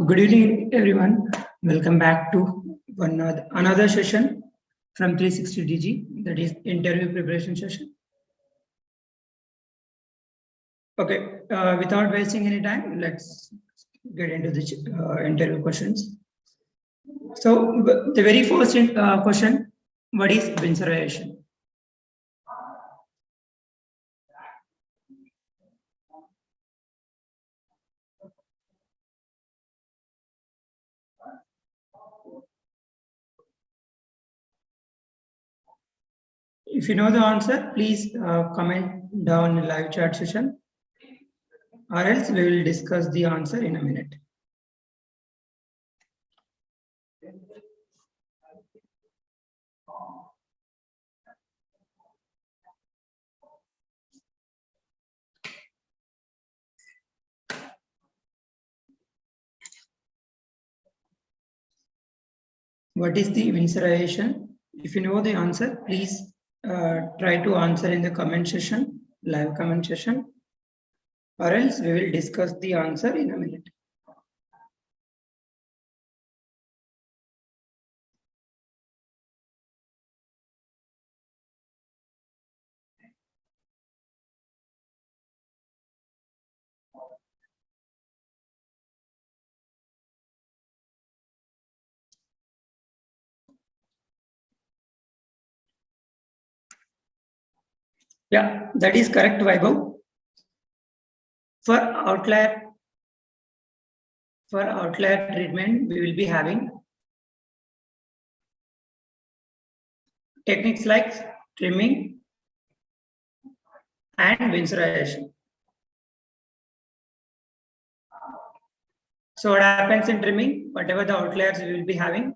Good evening, everyone. Welcome back to another session from 360DG, that is interview preparation session. Okay, without wasting any time, let's get into the interview questions. So the very first question, what is vincerization? If you know the answer, please comment down in the live chat session, or else we will discuss the answer in a minute. What is the vincerization? If you know the answer, please try to answer in the comment session, live comment session, or else we will discuss the answer in a minute. Yeah, that is correct, Vaibhav. For outlier treatment, we will be having techniques like trimming and vincerization. So what happens in trimming? Whatever the outliers we will be having,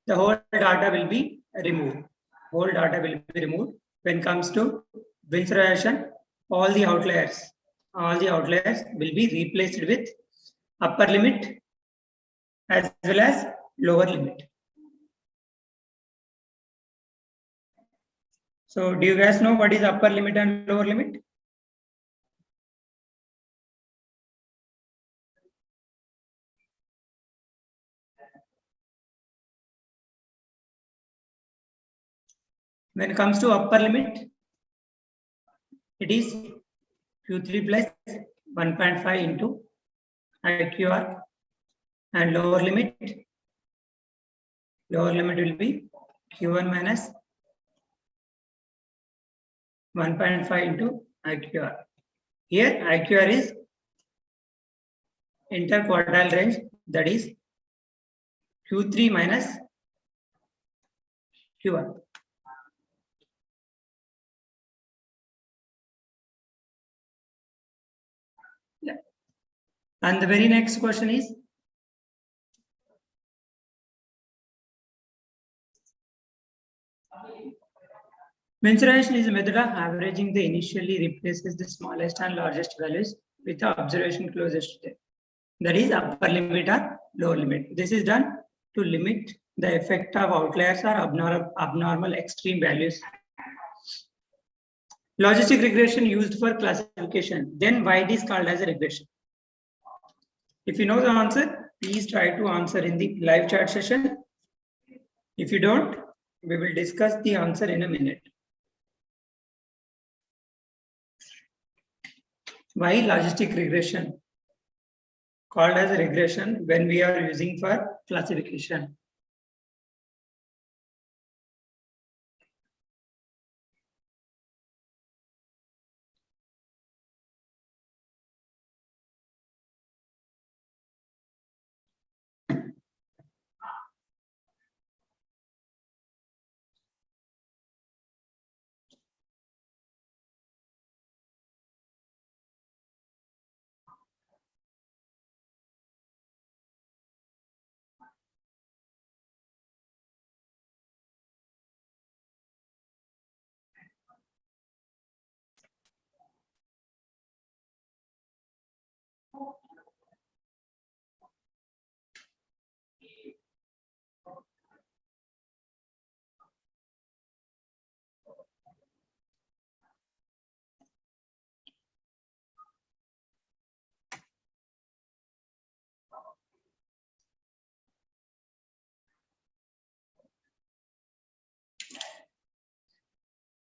the whole data will be removed. Whole data will be removed. When it comes to vincerization, all the outliers will be replaced with upper limit as well as lower limit. So do you guys know what is upper limit and lower limit? When it comes to upper limit, it is Q3 plus 1.5 into IQR, and lower limit will be Q1 minus 1.5 into IQR. Here IQR is interquartile range, that is Q3 minus Q1. Yeah. And the very next question is, vincerization is a method of averaging the initially replaces the smallest and largest values with the observation closest to them. That is upper limit or lower limit. This is done to limit the effect of outliers or abnormal extreme values. Logistic regression used for classification. Then why it is called as a regression? If you know the answer, please try to answer in the live chat session. If you don't, we will discuss the answer in a minute. Why logistic regression? Called as a regression when we are using for classification.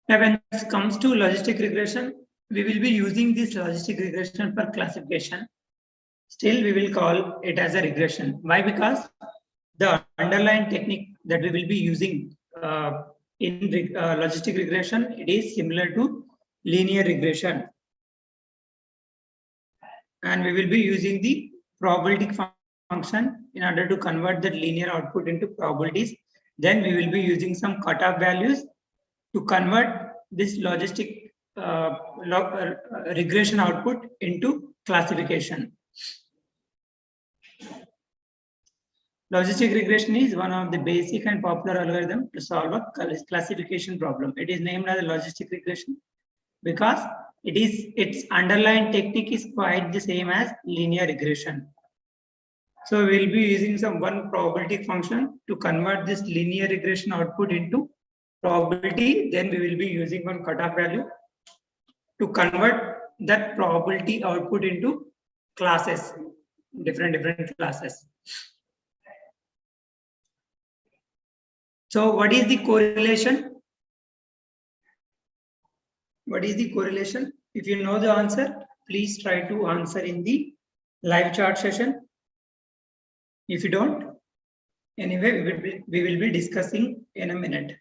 Now, when it comes to logistic regression, we will be using this logistic regression for classification. Still, we will call it as a regression. Why? Because the underlying technique that we will be using in logistic regression, it is similar to linear regression. And we will be using the probability function in order to convert that linear output into probabilities. Then we will be using some cutoff values to convert this logistic regression output into classification. Logistic regression is one of the basic and popular algorithm to solve a classification problem. It is named as a logistic regression because its underlying technique is quite the same as linear regression. So we'll be using some one probability function to convert this linear regression output into probability. Then we will be using one cutoff value to convert that probability output into classes, different classes. So what is the correlation? What is the correlation? If you know the answer, please try to answer in the live chat session. If you don't, anyway, we will be discussing in a minute.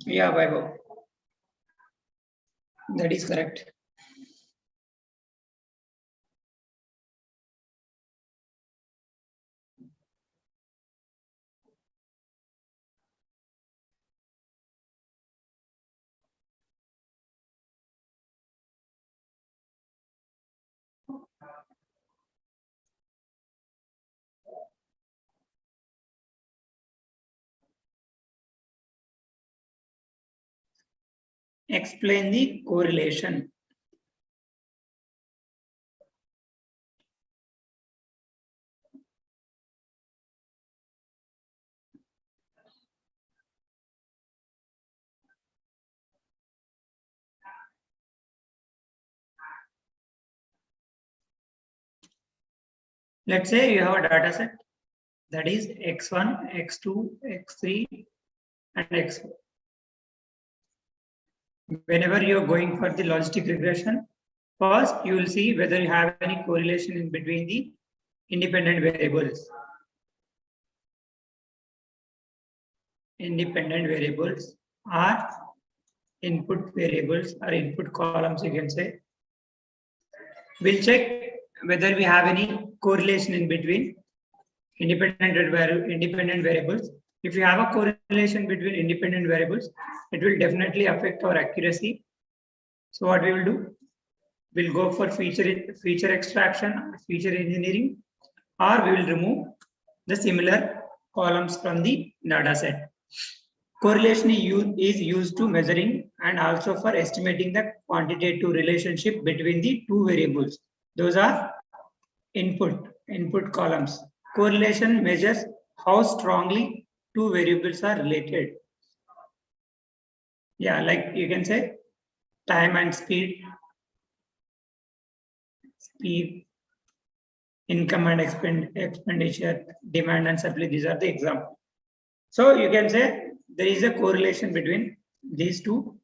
Yeah, Vaibhav. That is correct. Explain the correlation. Let's say you have a data set that is x1, x2, x3, and x4. Whenever you are going for the logistic regression, first you will see whether you have any correlation in between the independent variables. Independent variables are input variables or input columns, you can say. We'll check whether we have any correlation in between independent variables. If you have a correlation between independent variables, it will definitely affect our accuracy. So what we will do? We'll go for feature extraction, feature engineering, or we will remove the similar columns from the data set. Correlation is used to measuring and also for estimating the quantitative relationship between the two variables. Those are input columns. Correlation measures how strongly two variables are related. Yeah, like you can say time and speed, income and expenditure, demand and supply. These are the examples. So you can say there is a correlation between these two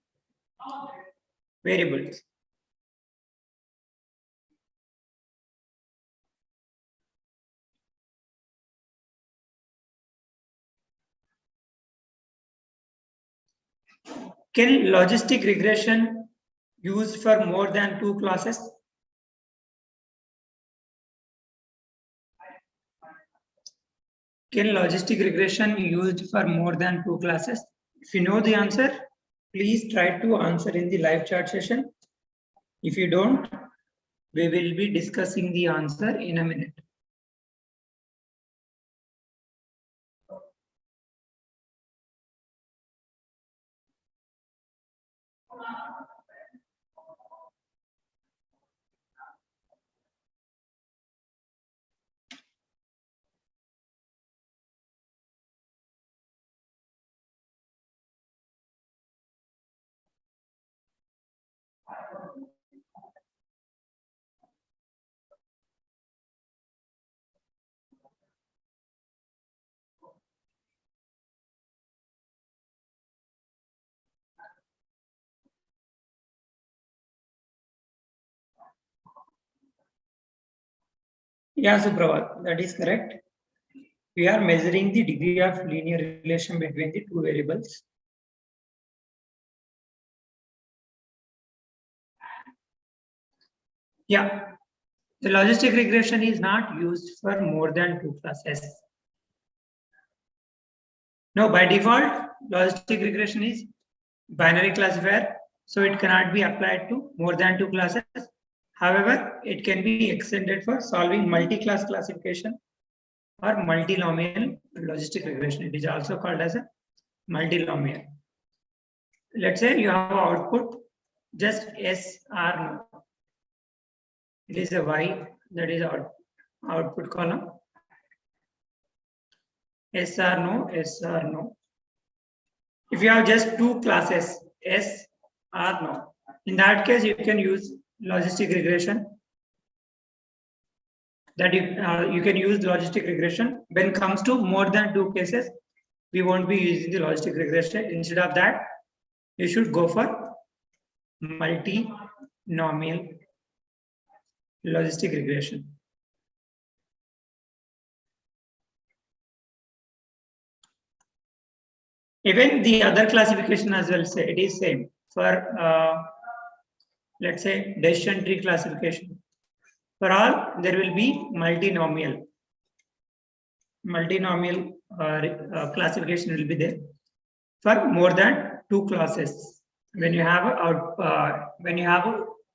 variables. Can logistic regression used for more than two classes? Can logistic regression used for more than two classes? If you know the answer, please try to answer in the live chat session. If you don't, we will be discussing the answer in a minute. Yeah, Supravat, that is correct. We are measuring the degree of linear relation between the two variables. Yeah, the logistic regression is not used for more than two classes. No, by default, logistic regression is binary classifier, so it cannot be applied to more than two classes. However, it can be extended for solving multi-class classification or multinomial logistic regression. It is also called as a multinomial. Let's say you have output just yes or no. It is a y, that is our output column. Yes or no, yes or no. If you have just two classes, yes or no, in that case you can use logistic regression. That you can use logistic regression. When it comes to more than two cases, we won't be using the logistic regression. Instead of that, you should go for multinomial logistic regression. Even the other classification as well, say it is same for let's say decision tree classification. For all, there will be multinomial classification will be there for more than two classes. When you have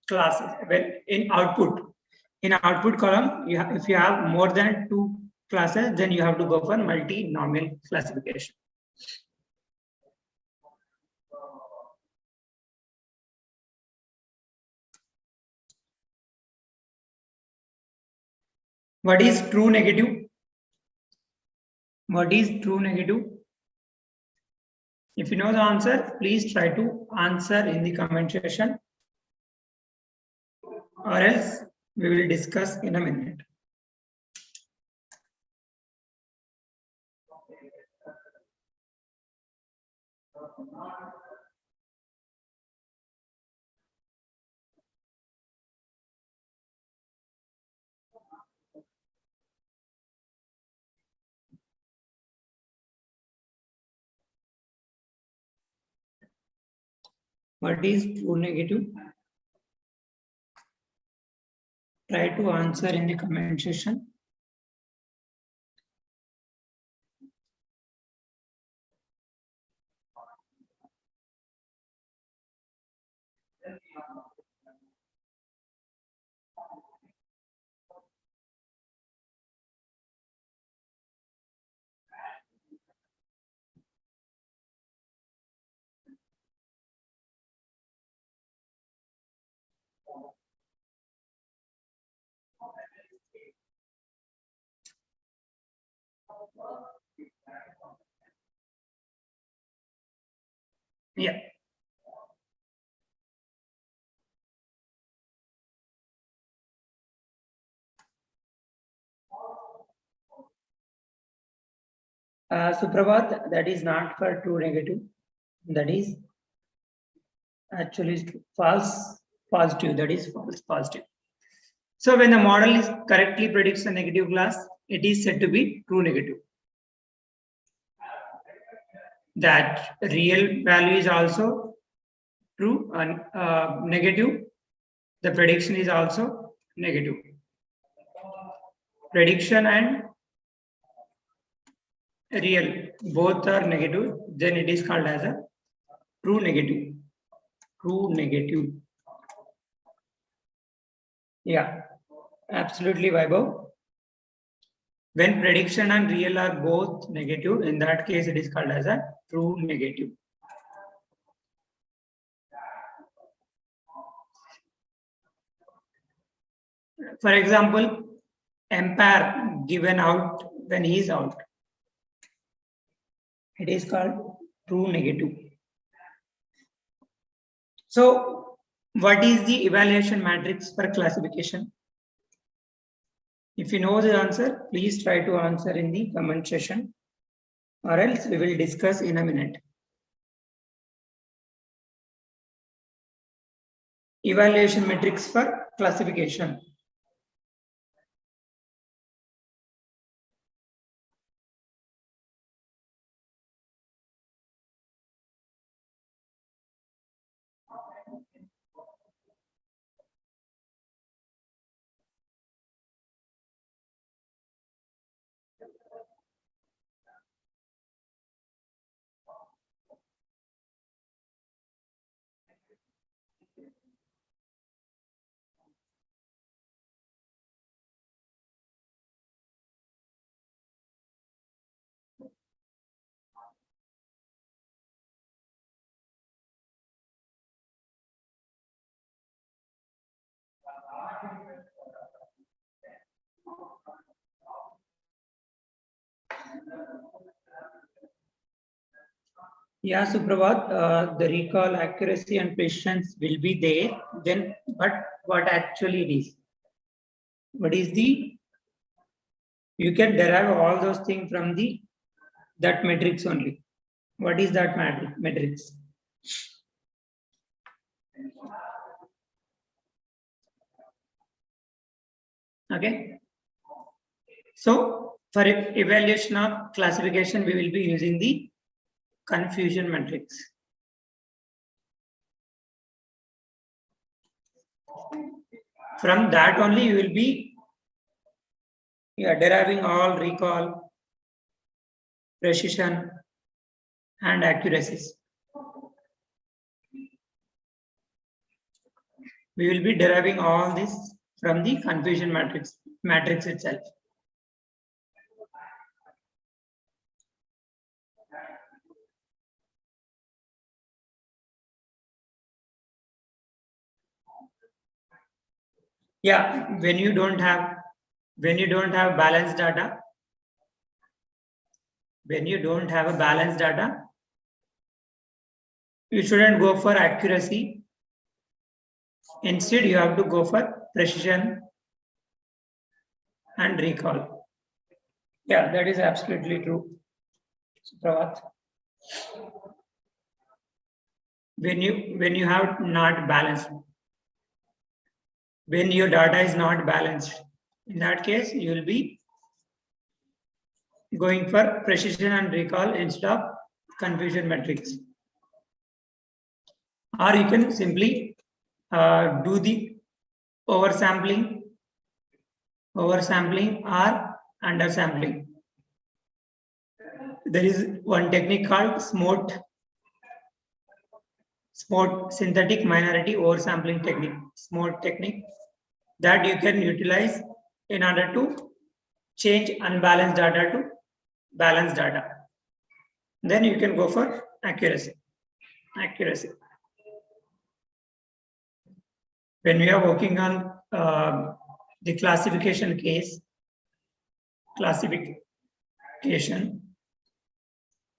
classes, when in output column, if you have more than two classes, then you have to go for multinomial classification. What is true negative? What is true negative? If you know the answer, please try to answer in the comment section, or else we will discuss in a minute. What is true negative? Try to answer in the comment section. Yeah. Suprabhat, that is not for true negative. That is actually false positive. That is false positive. So when the model is correctly predicts a negative class, it is said to be true negative. That real value is also true and negative. The prediction is also negative. Prediction and real both are negative, then it is called as a true negative. True negative. Yeah, absolutely, Vaibhav. When prediction and real are both negative, in that case it is called as a true negative. For example, empire given out when he is out, it is called true negative. So what is the evaluation matrix for classification? If you know the answer, please try to answer in the comment section, or else we will discuss in a minute. Evaluation metrics for classification. Yeah, Suprabhat, the recall accuracy and precision will be there. Then, but what actually it is? What is the? You can derive all those things from the that matrix only. What is that matrix? Okay. So for evaluation of classification, we will be using the confusion matrix. From that only you will be deriving all recall, precision, and accuracies. We will be deriving all this from the confusion matrix itself. Yeah, when you don't have balanced data, you shouldn't go for accuracy. Instead, you have to go for precision and recall. Yeah, that is absolutely true. Supravat. When you have not balanced, when your data is not balanced, in that case, you will be going for precision and recall instead of confusion matrix. Or you can simply do the oversampling or undersampling. There is one technique called SMOT, synthetic minority oversampling technique, SMOT technique, that you can utilize in order to change unbalanced data to balanced data. Then you can go for accuracy. When we are working on the classification,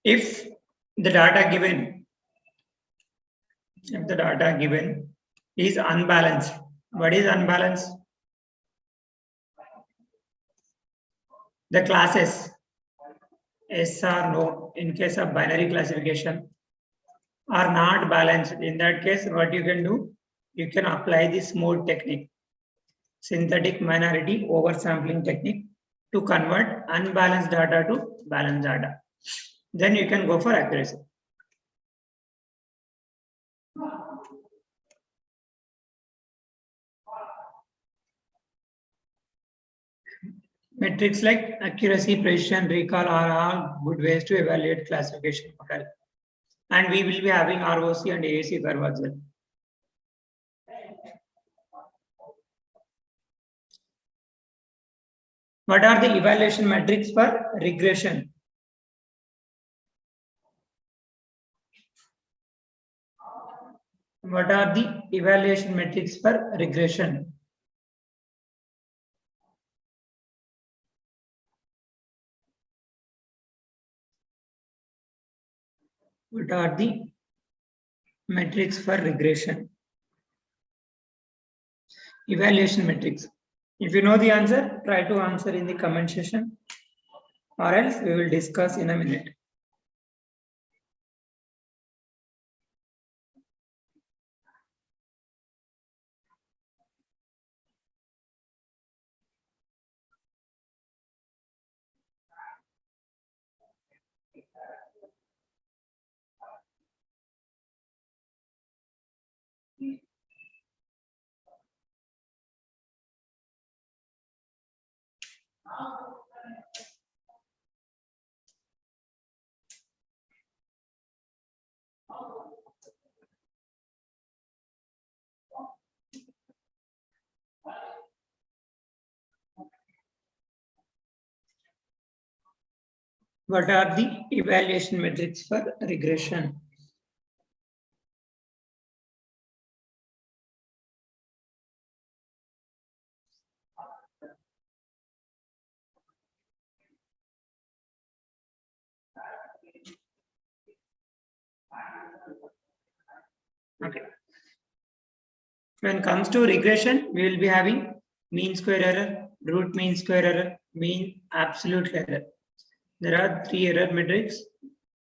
if the data given is unbalanced, what is unbalanced? The classes yes or no in case of binary classification are not balanced. In that case, what you can do? You can apply this SMOT technique, synthetic minority oversampling technique, to convert unbalanced data to balanced data. Then you can go for accuracy. Metrics like accuracy, precision, recall are all good ways to evaluate classification model. And we will be having ROC and AAC curve as well. What are the evaluation metrics for regression? What are the evaluation metrics for regression? What are the metrics for regression? Evaluation metrics. If you know the answer, try to answer in the comment section, or else we will discuss in a minute. What are the evaluation metrics for regression? Okay. When it comes to regression, we will be having mean square error, root mean square error, mean absolute error. There are 3 error metrics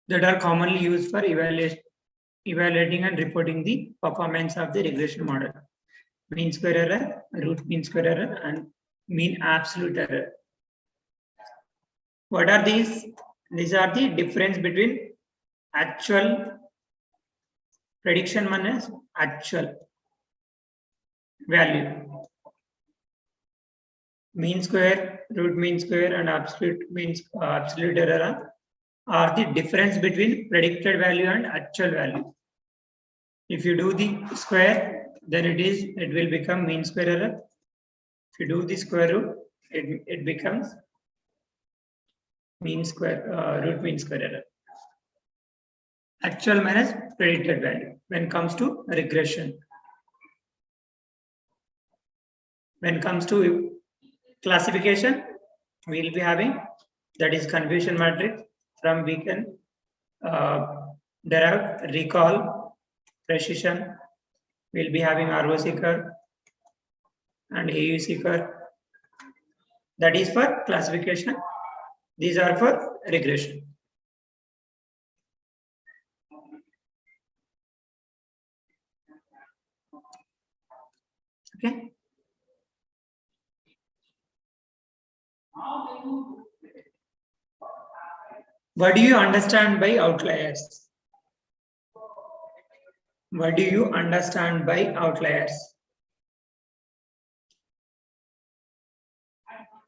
that are commonly used for evaluating and reporting the performance of the regression model. Mean square error, root mean square error, and mean absolute error. What are these? These are the difference between actual prediction minus actual value. Mean square, root mean square, and absolute error are the difference between predicted value and actual value. If you do the square, then it will become mean square error. If you do the square root, it becomes root mean square error. Actual minus predicted value when it comes to regression. When it comes to classification, we will be having that is confusion matrix. From we can derive recall, precision. We will be having ROC curve and AUC curve. That is for classification. These are for regression. Okay. What do you understand by outliers? What do you understand by outliers?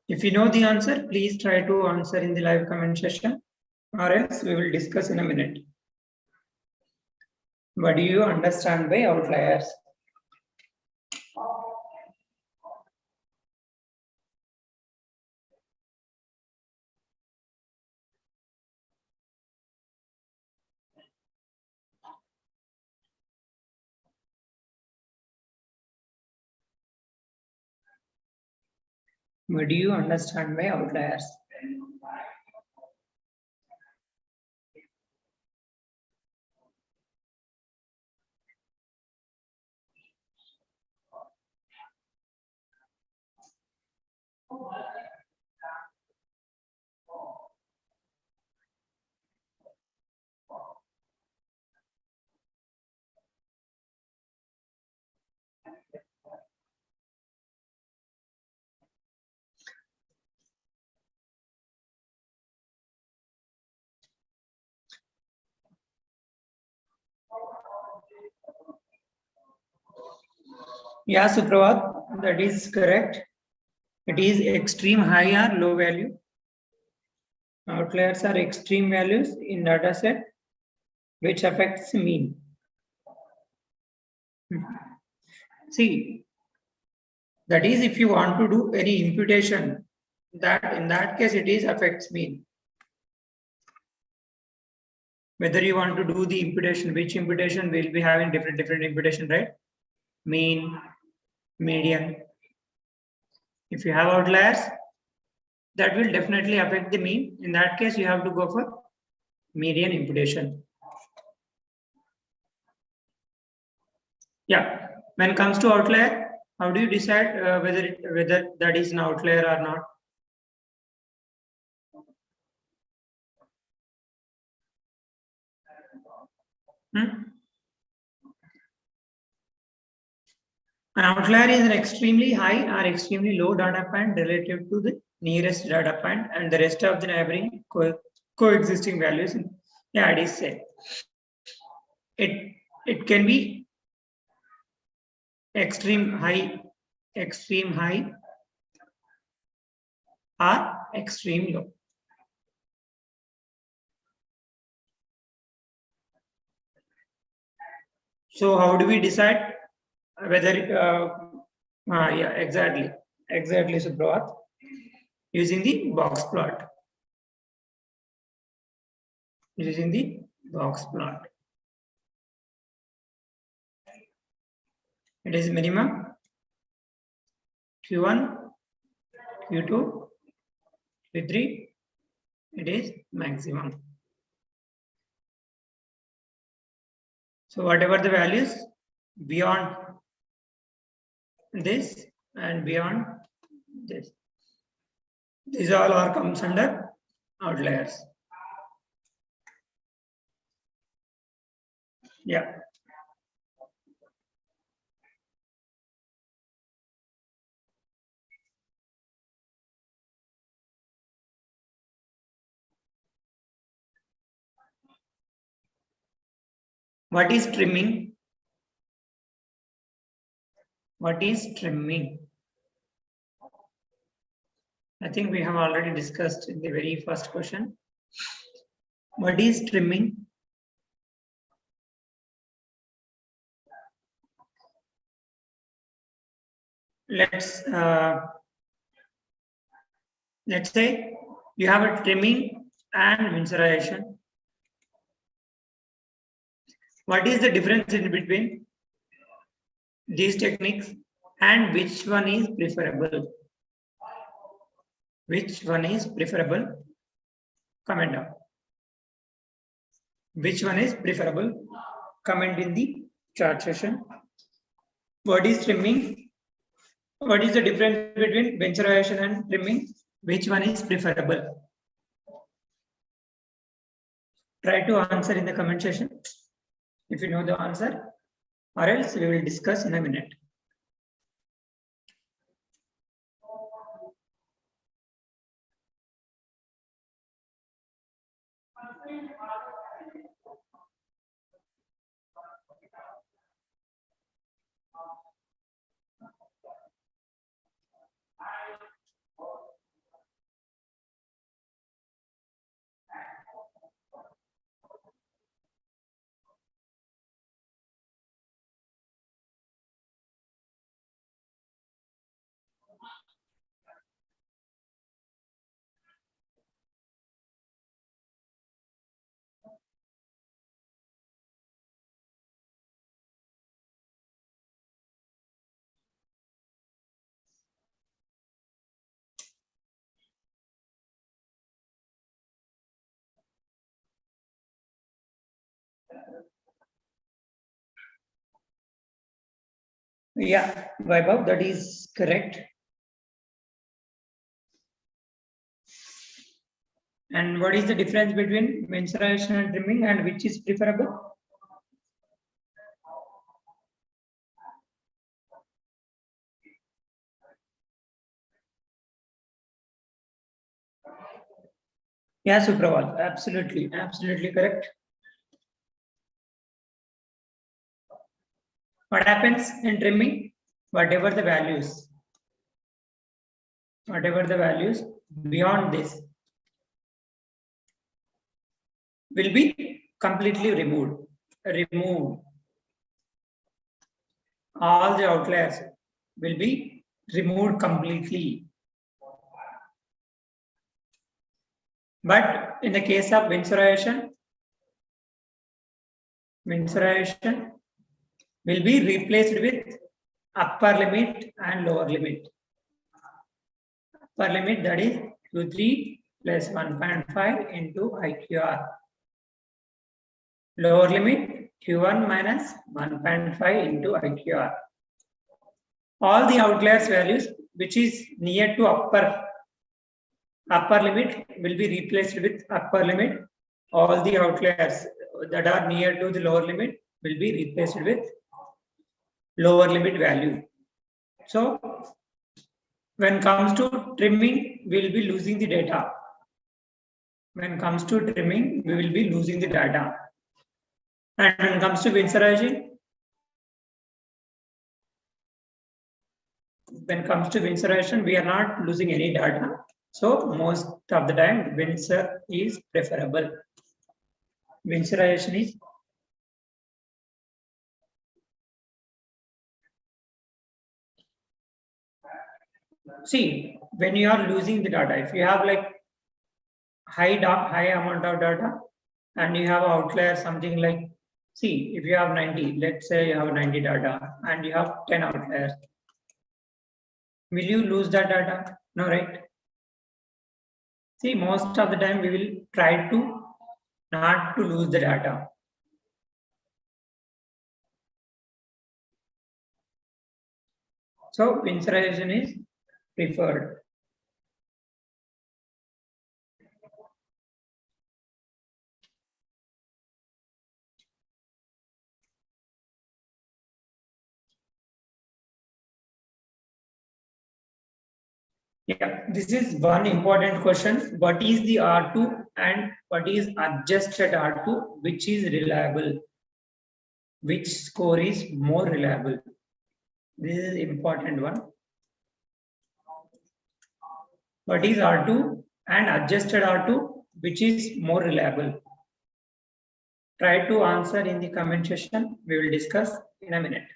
If you know the answer, please try to answer in the live comment session, or else we will discuss in a minute. What do you understand by outliers? What do you understand by outliers? Yeah, Supravat, that is correct. It is extreme high or low value. Outliers are extreme values in data set which affects mean. See, that is if you want to do any imputation, that in that case it is affects mean. Whether you want to do the imputation, which imputation will be having different imputation, right? Mean, median. If you have outliers, that will definitely affect the mean. In that case, you have to go for median imputation. Yeah, when it comes to outlier, how do you decide whether that is an outlier or not? An outlier is an extremely high or extremely low data point relative to the nearest data point and the rest of the neighboring coexisting values. Yeah, it is said. It can be extreme high, or extreme low. So how do we decide whether yeah, exactly Supravat, using the box plot. It is minimum Q1, Q2, Q3, it is maximum. So whatever the values, beyond this and beyond this. These all are comes under outliers. Yeah. What is trimming? What is trimming? I think we have already discussed in the very first question. What is trimming? Let's say you have a trimming and vincerization. What is the difference in between these techniques and which one is preferable? Which one is preferable? Comment down. Which one is preferable? Comment in the chat session. What is trimming? What is the difference between vincerization and trimming? Which one is preferable? Try to answer in the comment section if you know the answer, or else we will discuss in a minute. Yeah, Vaibhav, that is correct. And what is the difference between vincerization and trimming, and which is preferable? Yeah, Supraval, absolutely correct. What happens in trimming? Whatever the values beyond this will be completely removed. All the outliers will be removed completely. But in the case of vincerization will be replaced with upper limit and lower limit. Upper limit, that is Q3 plus 1.5 into IQR. Lower limit Q1 minus 1.5 into IQR. All the outliers values which is near to upper limit will be replaced with upper limit. All the outliers that are near to the lower limit will be replaced with lower limit value. So when comes to trimming, we will be losing the data. When comes to trimming, we will be losing the data. And when it comes to vincerization, we are not losing any data. So most of the time, vincer is preferable. Vincerization is see, when you are losing the data, if you have like high amount of data and you have outlier something like, see, if you have 90, let's say you have 90 data and you have 10 outliers, will you lose that data? No, right? See, most of the time we will try to not to lose the data. So winsorization is preferred. Yeah, this is one important question. What is the R2 and what is adjusted R2, which is reliable? Which score is more reliable? This is important one. What is R2 and adjusted R2, which is more reliable? Try to answer in the comment section. We will discuss in a minute.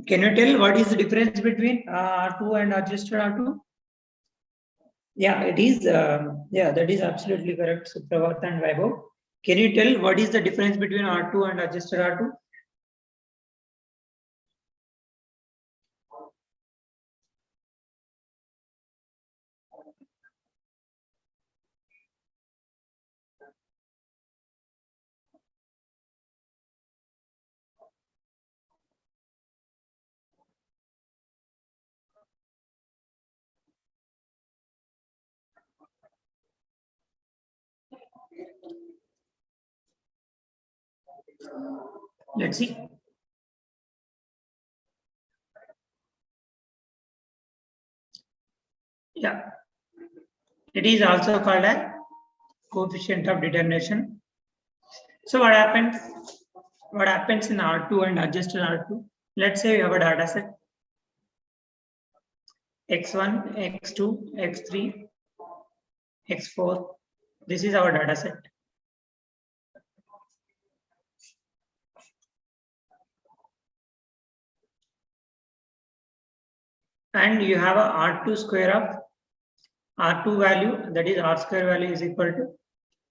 Can you tell what is the difference between R2 and adjusted R2? Yeah, it is. Yeah, that is absolutely correct, Supravat and Vaibhav. Can you tell what is the difference between R2 and adjusted R2? Let's see. Yeah, it is also called a coefficient of determination. So what happens? What happens in R2 and adjusted R2? Let's say we have a data set x1, x2, x3, x4. This is our data set. And you have a R2 square of R2 value, that is R square value is equal to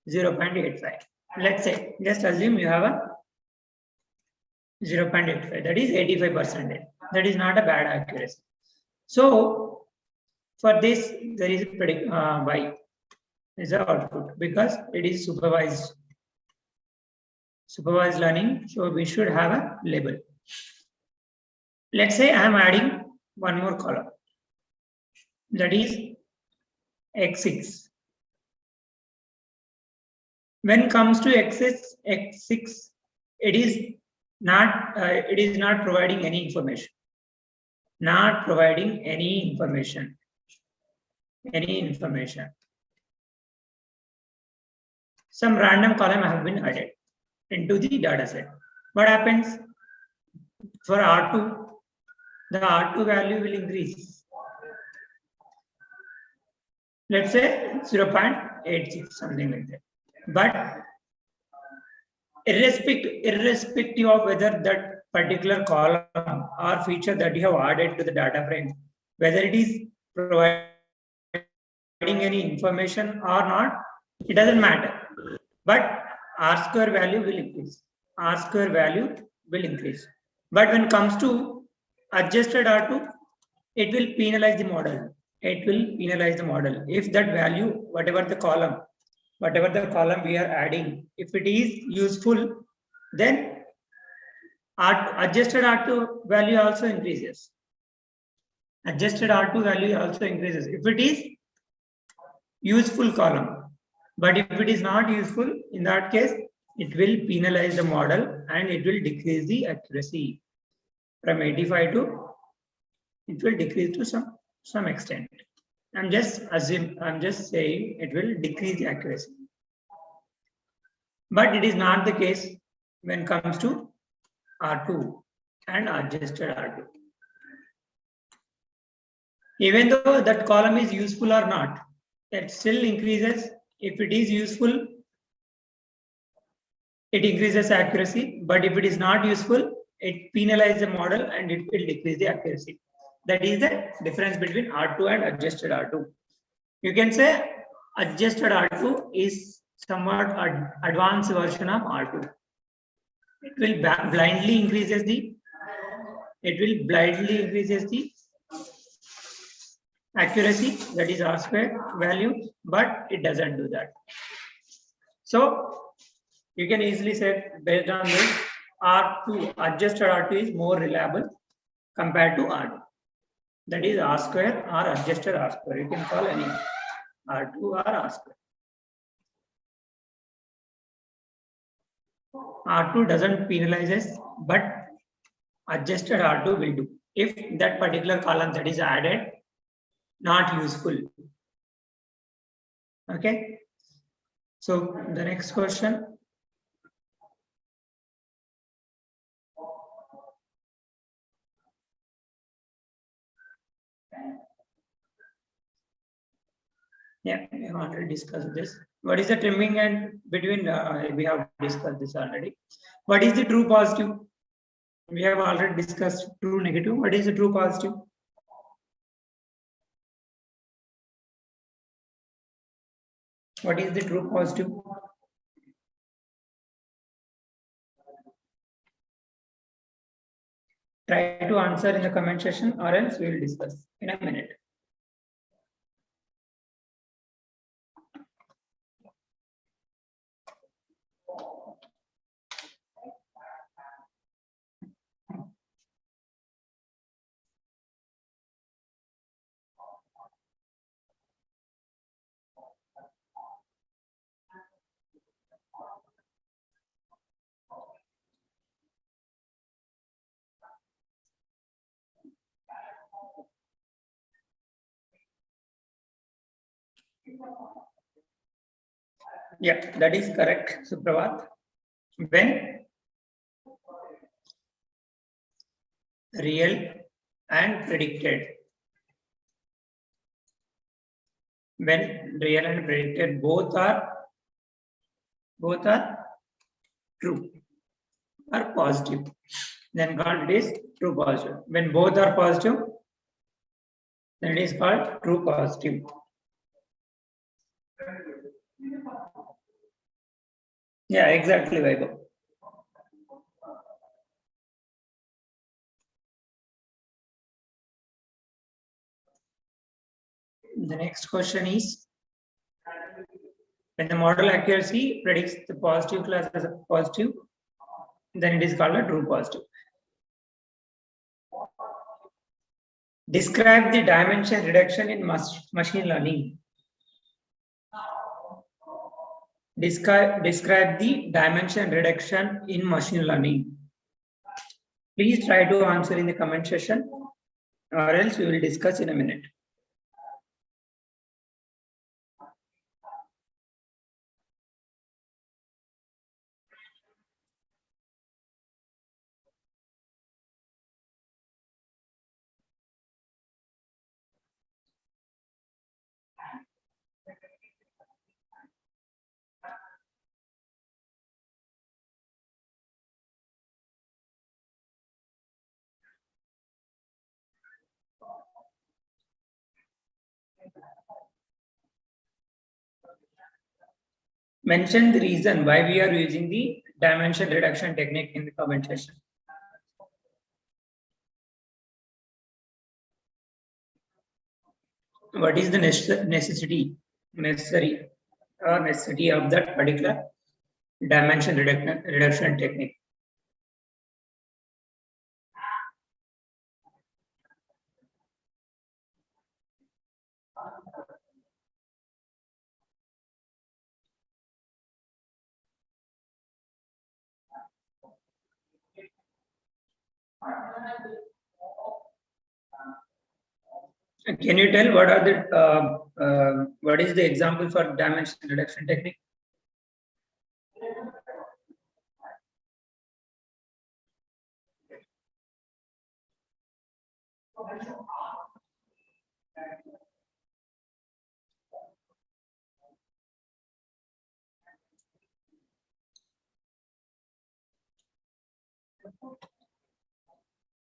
0.85. Let's say, just assume you have a 0.85, that is 85%. That is not a bad accuracy. So for this, there is a y is the output because it is supervised learning. So we should have a label. Let's say I am adding one more column, that is x6. When it comes to x6, it is not providing any information. Not providing any information. Some random column have been added into the data set. What happens for R2? The R2 value will increase. Let's say 0.86, something like that. But irrespective of whether that particular column or feature that you have added to the data frame, whether it is providing any information or not, it doesn't matter. But R square value will increase. R square value will increase. But when it comes to adjusted R2, it will penalize the model. If that value, whatever the column we are adding, if it is useful, then adjusted R2 value also increases. If it is useful column. But if it is not useful, in that case, it will penalize the model and it will decrease the accuracy from 85 to, it will decrease to some extent. I'm just saying it will decrease the accuracy. But it is not the case when it comes to R2 and adjusted R2. Even though that column is useful or not, it still increases. If it is useful, it increases accuracy. But if it is not useful, it penalizes the model and it will decrease the accuracy. That is the difference between R2 and adjusted R2. You can say adjusted R2 is somewhat advanced version of R2. It will blindly increases the accuracy, that is R square value, but it doesn't do that. So you can easily say based on this, R2, adjusted R2 is more reliable compared to R2. That is R square or adjusted R square. You can call any R2 or R square. R2 doesn't penalizes, but adjusted R2 will do. If that particular column that is added, not useful. Okay. So the next question. Yeah, we have already discussed this. What is the trimming and between? We have discussed this already. What is the true positive? We have already discussed true negative. What is the true positive? What is the true positive? Try to answer in the comment section or else we will discuss in a minute. Yeah, that is correct, Supravat. When real and predicted, both are true or positive, then called it is true positive. When both are positive, then it is called true positive. Yeah, exactly, Vaibhav. The next question is, when the model accuracy predicts the positive class as a positive, then it is called a true positive. Describe the dimension reduction in machine learning. Describe the dimension reduction in machine learning. Please try to answer in the comment section or else we will discuss in a minute. Mention the reason why we are using the dimension reduction technique in the comment section. What is the necessity of that particular dimension reduction technique? Can you tell what are the what is the example for dimension reduction technique?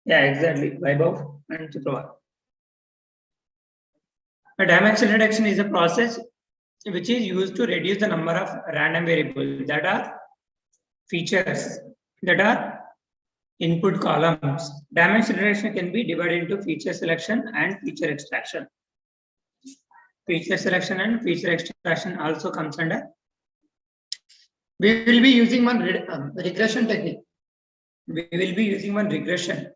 Yeah, exactly. Vaibhav and Chiprava. A dimension reduction is a process which is used to reduce the number of random variables that are features that are input columns. Dimension reduction can be divided into feature selection and feature extraction. Feature selection and feature extraction also comes under. We will be using one regression technique. We will be using one regression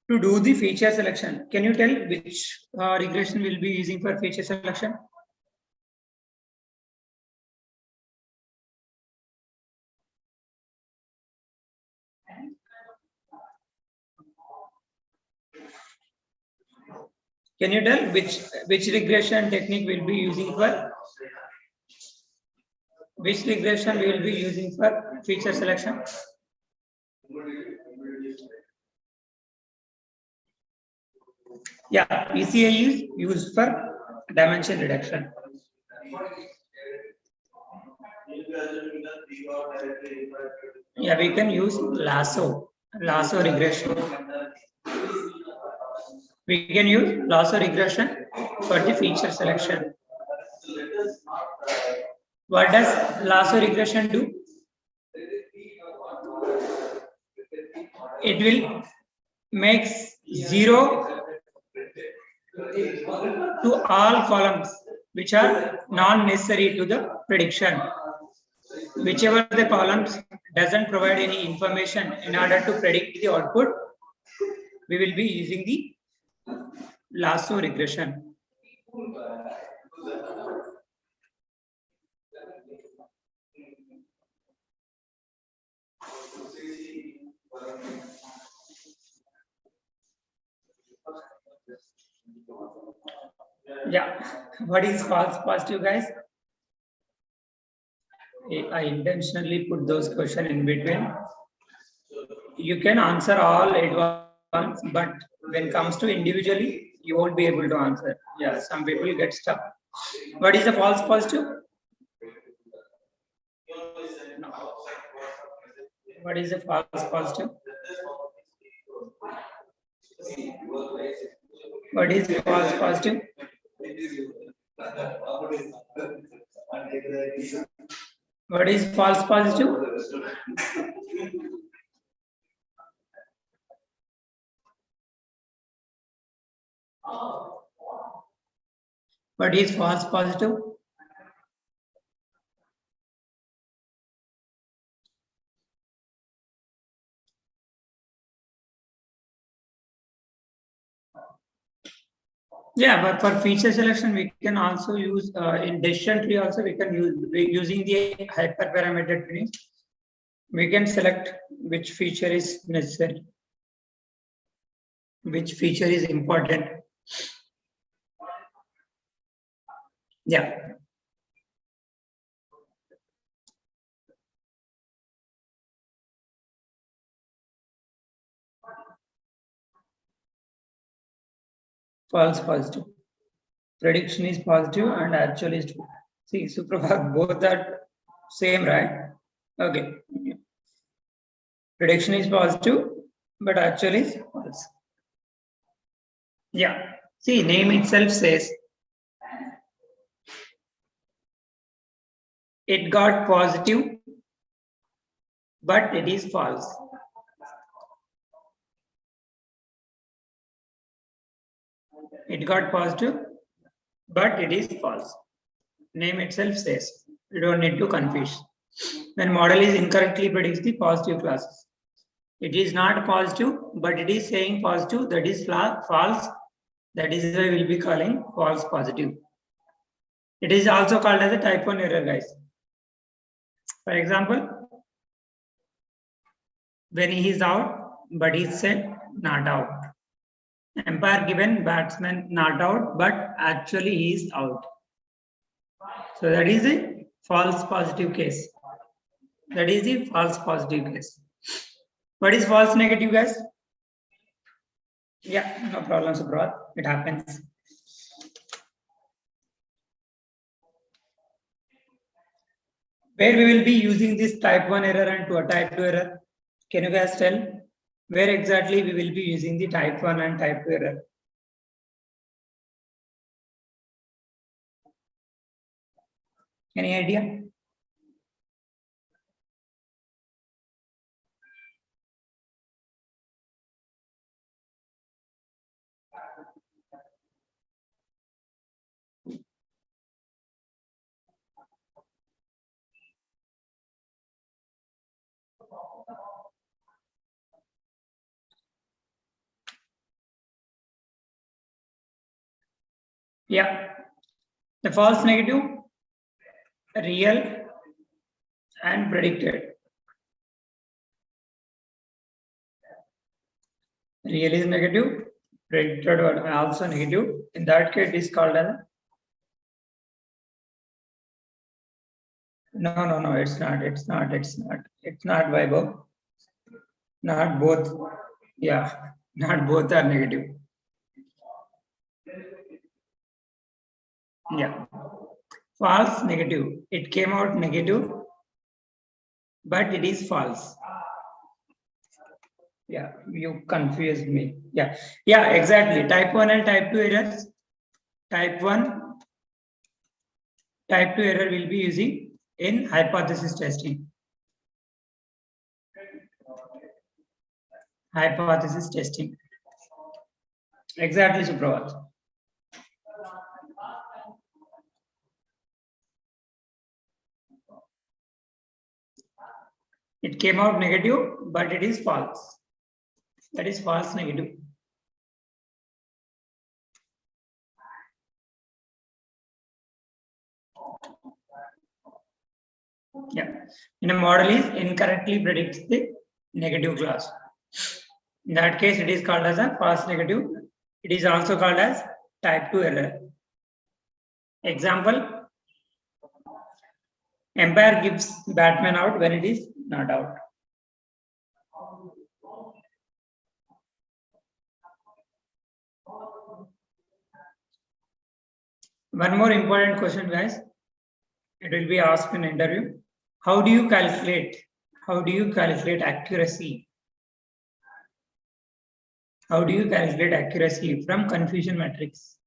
to do the feature selection. Can you tell which regression we'll be using for feature selection? Can you tell which regression technique we'll be using for? Which regression we will be using for feature selection? Yeah, PCA is used for dimension reduction. Yeah, we can use lasso regression. We can use lasso regression for the feature selection. What does lasso regression do? It will make 0 to all columns which are non-necessary to the prediction. Whichever the columns doesn't provide any information in order to predict the output, we will be using the lasso regression. Yeah, what is false positive, guys? I intentionally put those questions in between. You can answer all at once, but when it comes to individually, you won't be able to answer. Yeah, some people get stuck. What is the false positive? What is the false positive? What is false positive? What is false positive? What is false positive? Yeah, but for feature selection, we can also use in decision tree. Also, we can use using the hyperparameter tree. We can select which feature is necessary, which feature is important. Yeah. False positive. Prediction is positive and actual is true. See, Suprabhat, both are same, right? Okay. Prediction is positive, but actual is false. Yeah. See, name itself says it got positive, but it is false. It got positive, but it is false. Name itself says. You don't need to confuse. When model is incorrectly predicts the positive classes. It is not positive, but it is saying positive, that is false. That is why we'll be calling false positive. It is also called as a type 1 error, guys. For example, when he is out, but he said not out. Umpire given batsman not out, but actually he is out. So that is a false positive case. That is the false positive case. What is false negative, guys? Yeah, no problem, Subrat. It happens. Where we will be using this type 1 error and type 2 error? Can you guys tell where exactly we will be using the type 1 and type 2 error? Any idea? Yeah, the false negative, real and predicted. Real is negative, predicted also negative. In that case, it is called as no, it's not. It's not Vaibhav. Not both. Yeah, not both are negative. Yeah, false negative. It came out negative, but it is false. Yeah, you confused me. Yeah, exactly. Type 1 and type 2 errors. Type 1, type 2 error will be using in hypothesis testing. Hypothesis testing. Exactly, Supravat. It came out negative, but it is false. That is false negative. Yeah, in a model is incorrectly predicts the negative clause. In that case, it is called as a false negative. It is also called as type 2 error. Example, umpire gives batsman out when it is not out. One more important question, guys. It will be asked in interview. How do you calculate accuracy? How do you calculate accuracy from confusion matrix?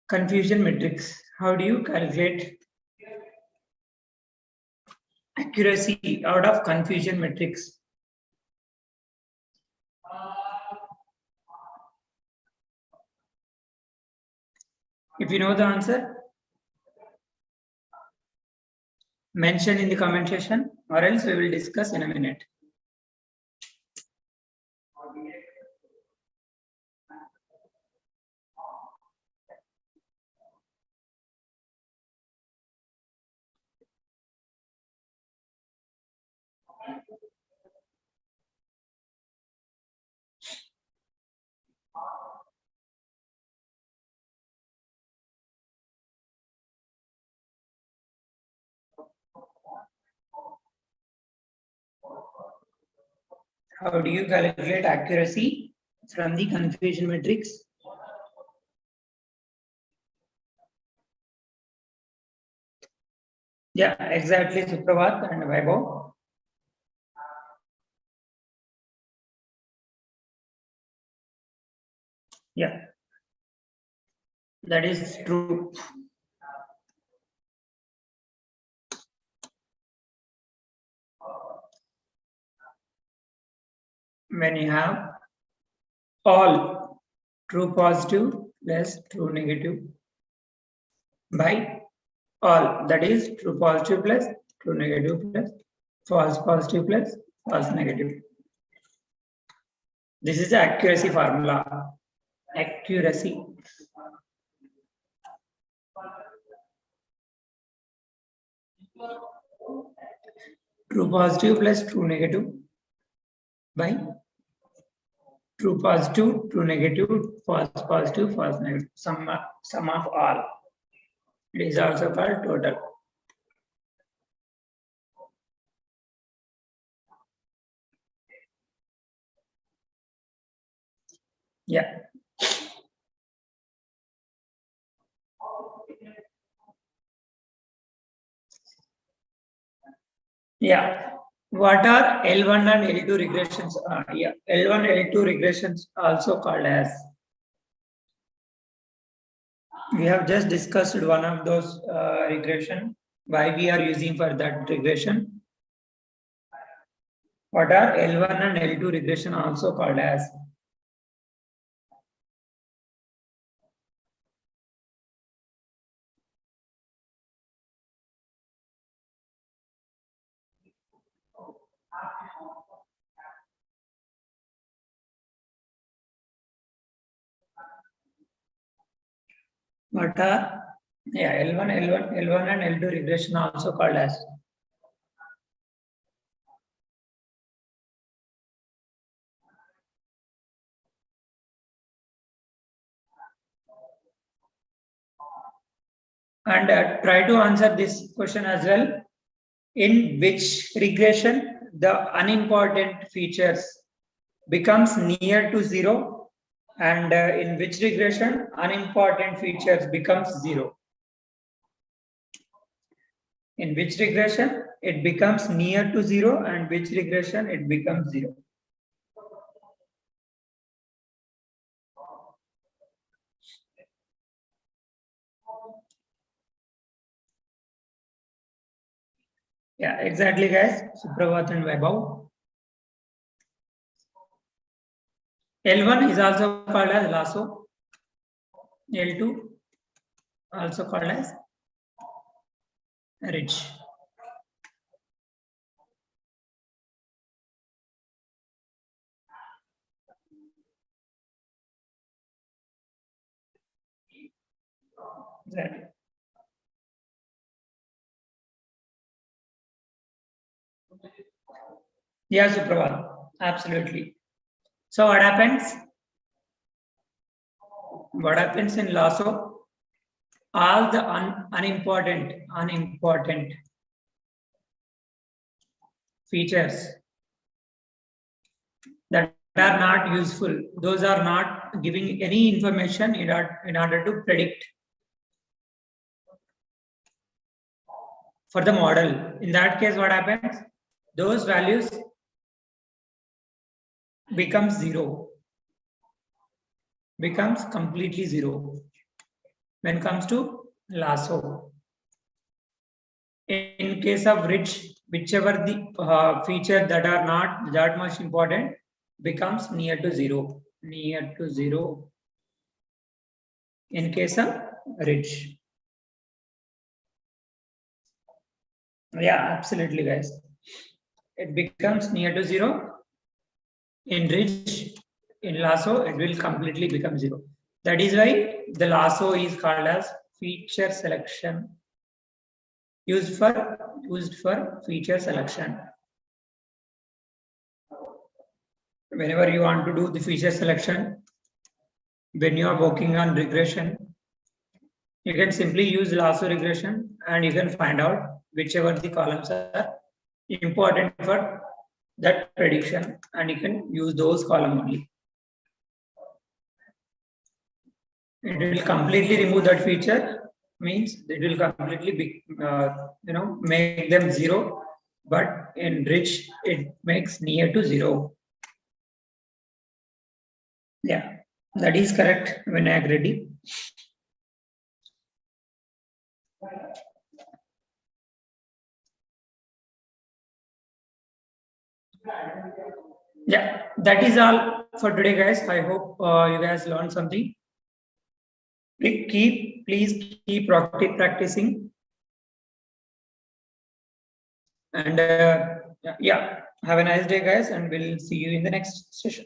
Confusion matrix. How do you calculate accuracy out of confusion matrix? If you know the answer, mention in the comment section, or else we will discuss in a minute. How do you calculate accuracy from the confusion matrix? Yeah, exactly, Supravat and Vaibhav. Yeah, that is true. When you have all true positive plus true negative by all, that is true positive plus true negative plus false positive plus false negative. This is the accuracy formula. Accuracy. True positive plus true negative by true positive, true negative, false positive, false negative, sum of all. It is also called total. Yeah. Yeah. What are L1 and L2 regressions? Yeah, L1, L2 regressions also called as. We have just discussed one of those regression. Why we are using for that regression? What are L1 and L2 regression also called as? What are L1 and L2 regression also called as? And try to answer this question as well. In which regression the unimportant features becomes near to zero, and in which regression unimportant features becomes zero? In which regression it becomes near to zero, and which regression it becomes zero? Yeah, exactly, guys. Supravat and Vaibhav. L1 is also called as lasso. L2 also called as ridge. Exactly. Yeah, Supravat. Absolutely. So what happens? What happens in lasso? All the unimportant features that are not useful, those are not giving any information in order to predict for the model. In that case, what happens? Those values becomes zero, becomes completely zero when it comes to lasso. In case of ridge, whichever the feature that are not that much important becomes near to zero, in case of ridge. Yeah, absolutely, guys. It becomes near to zero. In ridge, in lasso, it will completely become zero. That is why the lasso is called as feature selection, used for feature selection. Whenever you want to do the feature selection, when you are working on regression, you can simply use lasso regression and you can find out whichever the columns are important for that prediction, and you can use those columns only. It will completely remove that feature, means it will completely be, make them zero, but in ridge it makes near to zero. Yeah, that is correct, Vinayak Reddy. Yeah, that is all for today, guys. I hope you guys learned something. Please keep practicing, and yeah, have a nice day, guys, and we'll see you in the next session.